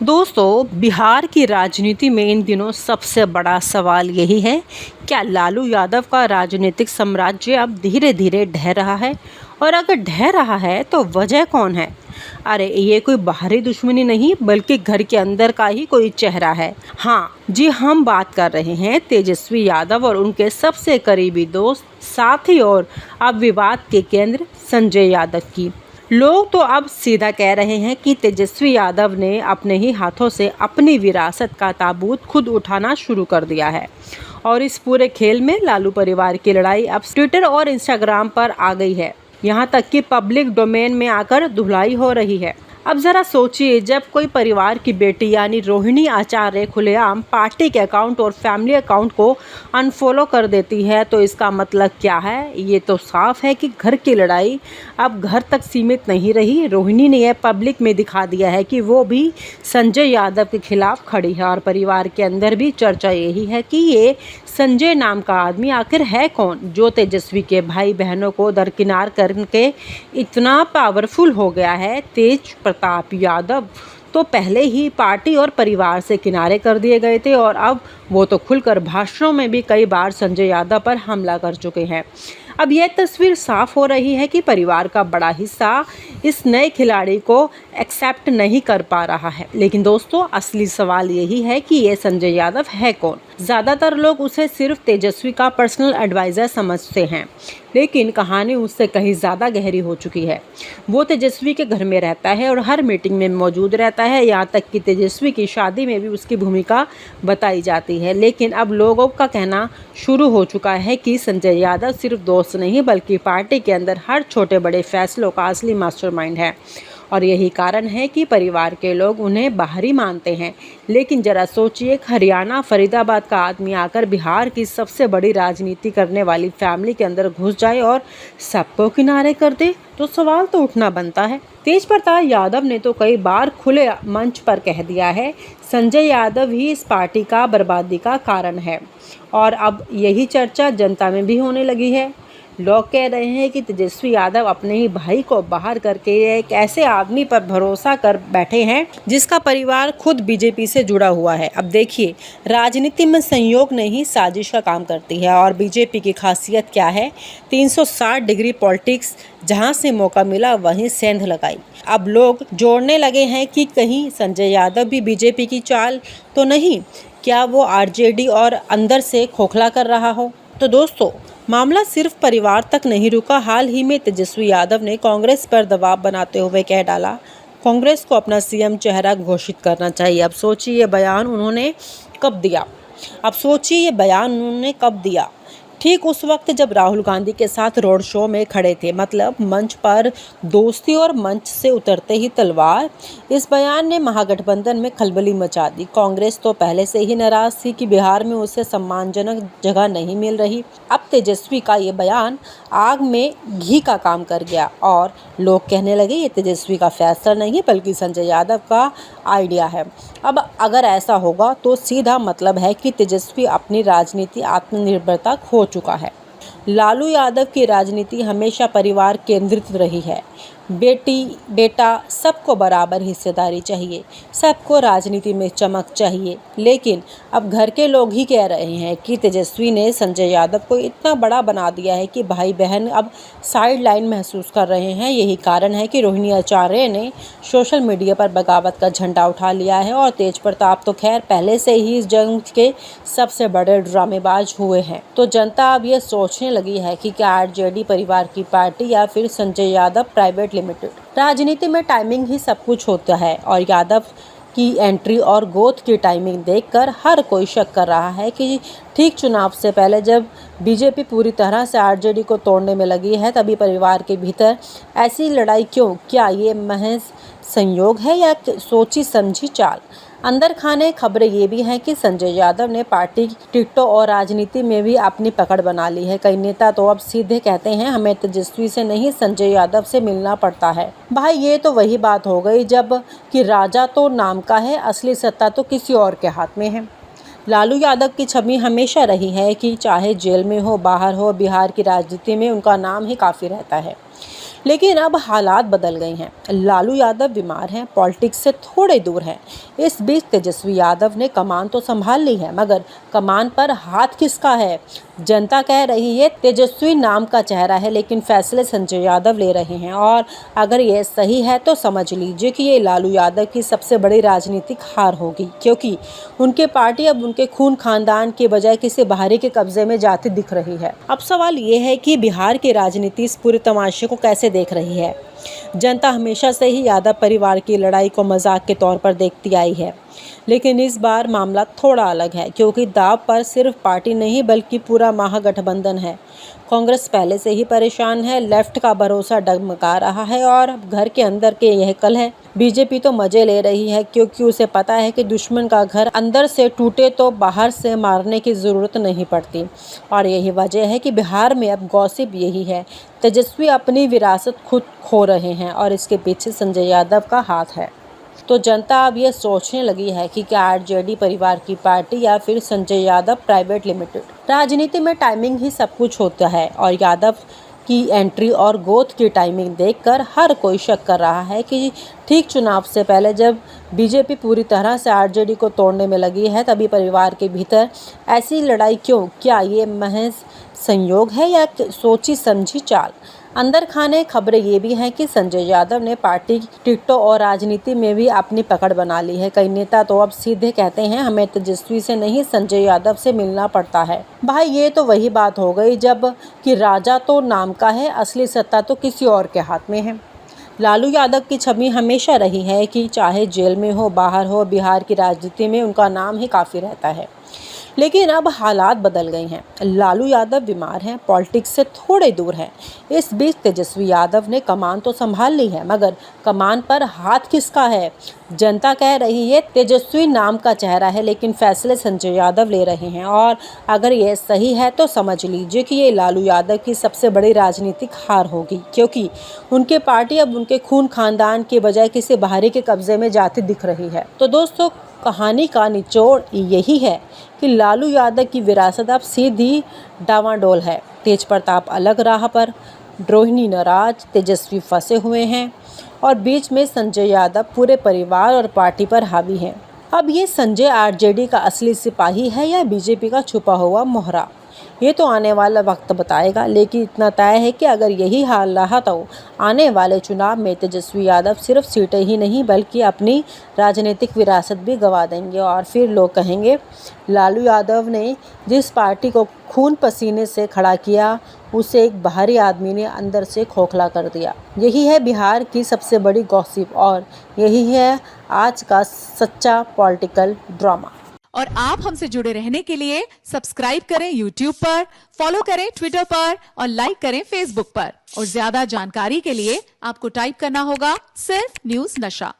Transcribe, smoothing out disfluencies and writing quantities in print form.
दोस्तों, बिहार की राजनीति में इन दिनों सबसे बड़ा सवाल यही है, क्या लालू यादव का राजनीतिक साम्राज्य अब धीरे धीरे ढह रहा है? और अगर ढह रहा है तो वजह कौन है? अरे ये कोई बाहरी दुश्मनी नहीं, बल्कि घर के अंदर का ही कोई चेहरा है। हाँ जी, हम बात कर रहे हैं तेजस्वी यादव और उनके सबसे करीबी दोस्त, साथी और अब विवाद के केंद्र संजय यादव की। लोग तो अब सीधा कह रहे हैं कि तेजस्वी यादव ने अपने ही हाथों से अपनी विरासत का ताबूत खुद उठाना शुरू कर दिया है। और इस पूरे खेल में लालू परिवार की लड़ाई अब ट्विटर और इंस्टाग्राम पर आ गई है, यहाँ तक कि पब्लिक डोमेन में आकर धुलाई हो रही है। अब जरा सोचिए, जब कोई परिवार की बेटी यानी रोहिणी आचार्य खुलेआम पार्टी के अकाउंट और फैमिली अकाउंट को अनफॉलो कर देती है, तो इसका मतलब क्या है? ये तो साफ है कि घर की लड़ाई अब घर तक सीमित नहीं रही। रोहिणी ने यह पब्लिक में दिखा दिया है कि वो भी संजय यादव के खिलाफ खड़ी है। और परिवार के अंदर भी चर्चा यही है कि ये संजय नाम का आदमी आखिर है कौन, जो तेजस्वी के भाई बहनों को दरकिनार करके इतना पावरफुल हो गया है। तेज प्रताप यादव तो पहले ही पार्टी और परिवार से किनारे कर दिए गए थे और अब वो तो खुलकर भाषणों में भी कई बार संजय यादव पर हमला कर चुके हैं। अब यह तस्वीर साफ हो रही है कि परिवार का बड़ा हिस्सा इस नए खिलाड़ी को एक्सेप्ट नहीं कर पा रहा है। लेकिन दोस्तों, असली सवाल यही है कि ये संजय यादव है कौन? ज़्यादातर लोग उसे सिर्फ तेजस्वी का पर्सनल एडवाइज़र समझते हैं, लेकिन कहानी उससे कहीं ज़्यादा गहरी हो चुकी है। वो तेजस्वी के घर में रहता है और हर मीटिंग में मौजूद रहता है, यहाँ तक कि तेजस्वी की शादी में भी उसकी भूमिका बताई जाती है। लेकिन अब लोगों का कहना शुरू हो चुका है कि संजय यादव सिर्फ दोस्त नहीं, बल्कि पार्टी के अंदर हर छोटे बड़े फैसलों का असली मास्टरमाइंड है। और यही कारण है कि परिवार के लोग उन्हें बाहरी मानते हैं। लेकिन जरा सोचिए, हरियाणा फरीदाबाद का आदमी आकर बिहार की सबसे बड़ी राजनीति करने वाली फैमिली के अंदर घुस जाए और सबको किनारे कर दे, तो सवाल तो उठना बनता है। तेज प्रताप यादव ने तो कई बार खुले मंच पर कह दिया है, संजय यादव ही इस पार्टी का बर्बादी का कारण है। और अब यही चर्चा जनता में भी होने लगी है। लोग कह रहे हैं कि तेजस्वी यादव अपने ही भाई को बाहर करके एक ऐसे आदमी पर भरोसा कर बैठे हैं जिसका परिवार खुद बीजेपी से जुड़ा हुआ है। अब देखिए, राजनीति में संयोग नहीं, साजिश का काम करती है। और बीजेपी की खासियत क्या है? 360 डिग्री पॉलिटिक्स, जहां से मौका मिला वहीं सेंध लगाई। अब लोग जोड़ने लगे हैं कि कहीं संजय यादव भी बीजेपी की चाल तो नहीं, क्या वो आरजेडी और अंदर से खोखला कर रहा हो? तो दोस्तों, मामला सिर्फ परिवार तक नहीं रुका। हाल ही में तेजस्वी यादव ने कांग्रेस पर दबाव बनाते हुए कह डाला, कांग्रेस को अपना सीएम चेहरा घोषित करना चाहिए। अब सोचिए ये बयान उन्होंने कब दिया? ठीक उस वक्त जब राहुल गांधी के साथ रोड शो में खड़े थे, मतलब मंच पर दोस्ती और मंच से उतरते ही तलवार। इस बयान ने महागठबंधन में खलबली मचा दी। कांग्रेस तो पहले से ही नाराज थी कि बिहार में उसे सम्मानजनक जगह नहीं मिल रही। अब तेजस्वी का ये बयान आग में घी का काम कर गया और लोग कहने लगे ये तेजस्वी का फैसला नहीं, बल्कि संजय यादव का आइडिया है। अब अगर ऐसा होगा तो सीधा मतलब है कि तेजस्वी अपनी राजनीति आत्मनिर्भरता खो चुका है। लालू यादव की राजनीति हमेशा परिवार केंद्रित रही है। बेटी बेटा सबको बराबर हिस्सेदारी चाहिए, सबको राजनीति में चमक चाहिए। लेकिन अब घर के लोग ही कह रहे हैं कि तेजस्वी ने संजय यादव को इतना बड़ा बना दिया है कि भाई बहन अब साइड लाइन महसूस कर रहे हैं। यही कारण है कि रोहिणी आचार्य ने सोशल मीडिया पर बगावत का झंडा उठा लिया है। और तेज प्रताप तो खैर पहले से ही इस जंग के सबसे बड़े ड्रामेबाज हुए हैं। तो जनता अब ये सोचने लगी है कि क्या आरजेडी परिवार की पार्टी या फिर संजय यादव प्राइवेट लिमिटेड। राजनीति में टाइमिंग ही सब कुछ होता है और यादव की एंट्री और ग्रोथ की टाइमिंग देखकर हर कोई शक कर रहा है कि ठीक चुनाव से पहले जब बीजेपी पूरी तरह से आरजेडी को तोड़ने में लगी है, तभी परिवार के भीतर ऐसी लड़ाई क्यों? क्या ये महज संयोग है या सोची समझी चाल? अंदर खाने खबरें ये भी हैं कि संजय यादव ने पार्टी टिकटों और राजनीति में भी अपनी पकड़ बना ली है। कई नेता तो अब सीधे कहते हैं हमें तेजस्वी से नहीं संजय यादव से मिलना पड़ता है। भाई ये तो वही बात हो गई जब कि राजा तो नाम का है, असली सत्ता तो किसी और के हाथ में है। लालू यादव की छवि हमेशा रही है कि चाहे जेल में हो बाहर हो, बिहार की राजनीति में उनका नाम ही काफ़ी रहता है। लेकिन अब हालात बदल गए हैं। लालू यादव बीमार हैं, पॉलिटिक्स से थोड़े दूर हैं। इस बीच तेजस्वी यादव ने कमान तो संभाल ली है, मगर कमान पर हाथ किसका है? जनता कह रही है तेजस्वी नाम का चेहरा है, लेकिन फैसले संजय यादव ले रहे हैं। और अगर ये सही है तो समझ लीजिए कि ये लालू यादव की सबसे बड़ी राजनीतिक हार होगी, क्योंकि उनकी पार्टी अब उनके खून खानदान के बजाय किसी बाहरी के कब्जे में जाती दिख रही है। अब सवाल ये है कि बिहार की राजनीति इस पूरे तमाशे को कैसे देख रही है। जनता हमेशा से ही यादव परिवार की लड़ाई को मजाक के तौर पर देखती आई है, लेकिन इस बार मामला थोड़ा अलग है, क्योंकि दांव पर सिर्फ पार्टी नहीं बल्कि पूरा महागठबंधन है। कांग्रेस पहले से ही परेशान है, लेफ्ट का भरोसा डगमगा रहा है और घर के अंदर के यह कल है। बीजेपी तो मजे ले रही है, क्योंकि उसे पता है कि दुश्मन का घर अंदर से टूटे तो बाहर से मारने की जरूरत नहीं पड़ती। और यही वजह है कि बिहार में अब गॉसिप यही है, तेजस्वी अपनी विरासत खुद खो रहे हैं और इसके पीछे संजय यादव का हाथ है। तो जनता अब ये सोचने लगी है कि क्या आरजेडी परिवार की पार्टी या फिर संजय यादव प्राइवेट लिमिटेड। राजनीति में टाइमिंग ही सब कुछ होता है और यादव की एंट्री और गोद की टाइमिंग देखकर हर कोई शक कर रहा है कि ठीक चुनाव से पहले जब बीजेपी पूरी तरह से आरजेडी को तोड़ने में लगी है, तभी परिवार के भीतर ऐसी लड़ाई क्यों? क्या ये महज संयोग है या सोची समझी चाल? अंदर खाने खबरें ये भी हैं कि संजय यादव ने पार्टी टिकटों और राजनीति में भी अपनी पकड़ बना ली है। कई नेता तो अब सीधे कहते हैं हमें तेजस्वी से नहीं संजय यादव से मिलना पड़ता है। भाई ये तो वही बात हो गई जब कि राजा तो नाम का है, असली सत्ता तो किसी और के हाथ में है। लालू यादव की छवि हमेशा रही है कि चाहे जेल में हो बाहर हो, बिहार की राजनीति में उनका नाम ही काफ़ी रहता है। लेकिन अब हालात बदल गए हैं। लालू यादव बीमार हैं, पॉलिटिक्स से थोड़े दूर हैं। इस बीच तेजस्वी यादव ने कमान तो संभाल ली है, मगर कमान पर हाथ किसका है? जनता कह रही है तेजस्वी नाम का चेहरा है, लेकिन फैसले संजय यादव ले रहे हैं। और अगर ये सही है तो समझ लीजिए कि ये लालू यादव की सबसे बड़ी राजनीतिक हार होगी, क्योंकि उनकी पार्टी अब उनके खून खानदान के बजाय किसी बाहरी के कब्जे में जाती दिख रही है। तो दोस्तों, कहानी का निचोड़ यही है कि लालू यादव की विरासत अब सीधी डावाडोल है। तेज प्रताप अलग राह पर, रोहिणी नाराज, तेजस्वी फंसे हुए हैं और बीच में संजय यादव पूरे परिवार और पार्टी पर हावी हैं। अब ये संजय आरजेडी का असली सिपाही है या बीजेपी का छुपा हुआ मोहरा, ये तो आने वाला वक्त बताएगा। लेकिन इतना तय है कि अगर यही हाल रहा तो आने वाले चुनाव में तेजस्वी यादव सिर्फ सीटें ही नहीं बल्कि अपनी राजनीतिक विरासत भी गंवा देंगे और फिर लोग कहेंगे लालू यादव ने जिस पार्टी को खून पसीने से खड़ा किया उसे एक बाहरी आदमी ने अंदर से खोखला कर दिया। यही है बिहार की सबसे बड़ी गॉसिप और यही है आज का सच्चा पॉलिटिकल ड्रामा। और आप हमसे जुड़े रहने के लिए सब्सक्राइब करें YouTube पर, फॉलो करें Twitter पर और लाइक करें Facebook पर। और ज्यादा जानकारी के लिए आपको टाइप करना होगा सिर्फ न्यूज़ नशा।